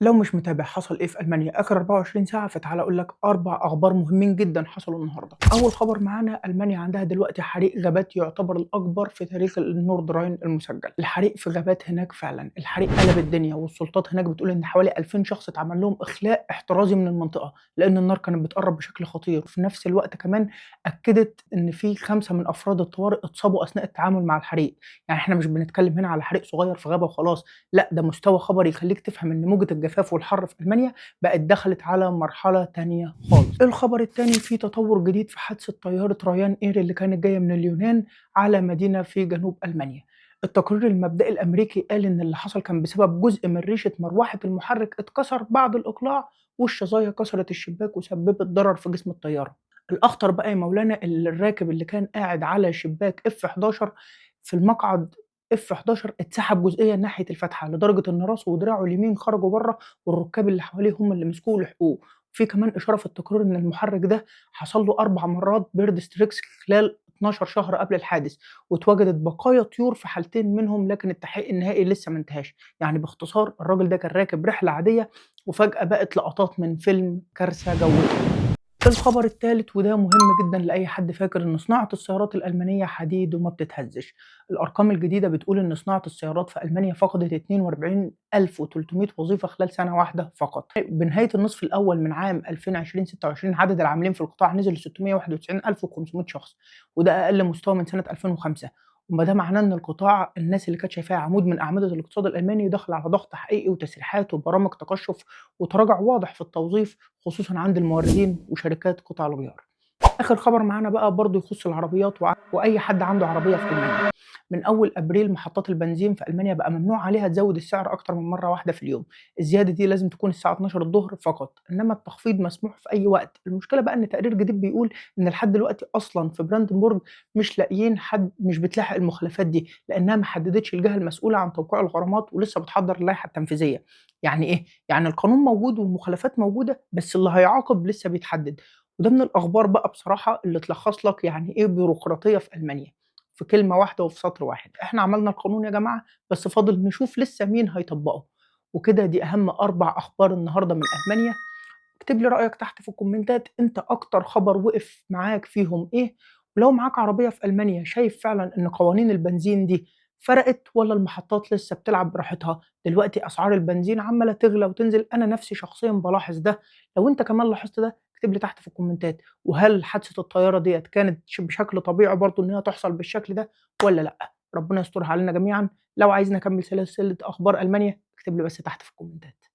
لو مش متابع حصل إيه في ألمانيا آخر 24 ساعة، فتعالَ أقول لك 4 أخبار مهمين جدًا حصلوا النهارده. أول خبر معانا، ألمانيا عندها دلوقتي حريق غابات يعتبر الأكبر في تاريخ النورد راين المسجل. الحريق في غابات هناك فعلًا، الحريق قلب الدنيا، والسلطات هناك بتقول إن حوالي 2000 شخص اتعمل لهم إخلاء احترازي من المنطقة، لأن النار كانت بتقرب بشكل خطير. وفي نفس الوقت كمان أكدت إن في 5 من أفراد الطوارئ اتصابوا أثناء التعامل مع الحريق. يعني إحنا مش بنتكلم هنا على حريق صغير في غابة وخلاص، لأ ده مستوى خبر يخلّيك تفهم إن موجة الجفاف والحر في ألمانيا بقت دخلت على مرحلة تانية خالص. الخبر التاني، في تطور جديد في حادثة طيارة رايان إير اللي كانت جاية من اليونان على مدينة في جنوب ألمانيا. التقرير المبدئي الأمريكي قال إن اللي حصل كان بسبب جزء من ريشة مروحة المحرك اتكسر بعد الإقلاع، والشظايا كسرت الشباك وسببت ضرر في جسم الطيارة. الأخطر بقى يا مولانا، الراكب اللي كان قاعد على شباك F11 في المقعد F11 اتسحب جزئيًا ناحية الفتحة، لدرجة إن راسه ودراعه اليمين خرجوا برّه، والركاب اللي حواليه هم اللي مسكوه ولحقوه. في كمان إشارة في التقرير إن المحرك ده حصل له 4 مرات بيرد ستريكس خلال 12 شهر قبل الحادث، واتوجدت بقايا طيور في حالتين منهم، لكن التحقيق النهائي لسه ما انتهاش. يعني باختصار الراجل ده كان راكب رحلة عادية، وفجأة بقت لقطات من فيلم كارثة جوية. الخبر التالت، وده مهم جدًا لأي حد فاكر إن صناعة السيارات الألمانية حديد وما بتتهزش. الأرقام الجديدة بتقول إن صناعة السيارات في ألمانيا فقدت 42,300 وظيفة خلال سنة واحدة فقط. بنهاية النصف الأول من عام 2020/26 عدد العاملين في القطاع نزل ل691,500 شخص، وده أقل مستوى من سنة 2005. وما ده معناه إن القطاع، الناس اللي كانت شايفاه عمود من أعمدة الاقتصاد الألماني، دخل على ضغط حقيقي وتسريحات وبرامج تقشف وتراجع واضح في التوظيف، خصوصًا عند الموردين وشركات قطع الغيار. آخر خبر معانا بقى برضه يخص العربيات وأي حد عنده عربية في ألمانيا. من أول أبريل محطات البنزين في ألمانيا بقى ممنوع عليها تزود السعر أكتر من مرة واحدة في اليوم. الزيادة دي لازم تكون الساعة 12:00 فقط، إنما التخفيض مسموح في أي وقت. المشكلة بقى إن تقرير جديد بيقول إن لحد دلوقتي أصلًا في براندنبورج مش لاقيين حد، مش بتلاحق المخالفات دي، لأنها ما حددتش الجهة المسؤولة عن توقيع الغرامات ولسه بتحضّر اللائحة التنفيذية. يعني إيه؟ يعني القانون موجود والمخالفات موجودة، بس اللي هيعاقب لسه بيتحدد. وده من الأخبار بقى بصراحة اللي تلخّص لك يعني إيه بيروقراطية في ألمانيا، في كلمة واحدة وفي سطر واحد. إحنا عملنا القانون يا جماعة، بس فاضل نشوف لسه مين هيطبّقه. وكده دي أهم 4 أخبار النهارده من ألمانيا. اكتب لي رأيك تحت في الكومنتات، أنت أكتر خبر وقف معاك فيهم إيه؟ ولو معاك عربية في ألمانيا، شايف فعلًا إن قوانين البنزين دي فرقت والّا المحطات لسه بتلعب براحتها؟ دلوقتي أسعار البنزين عمّالة تغلى وتنزل، أنا نفسي شخصيًا بالاحظ ده. لو أنت كمان لاحظت ده، اكتب لي تحت في الكومنتات. وهل حادثة الطيارة ديّة كانت بشكل طبيعي برضه إن هي تحصل بالشكل ده والّا لأ؟ ربنا يسترها علينا جميعًا. لو عايزني أكمل سلسلة أخبار ألمانيا، اكتب لي بس تحت في الكومنتات.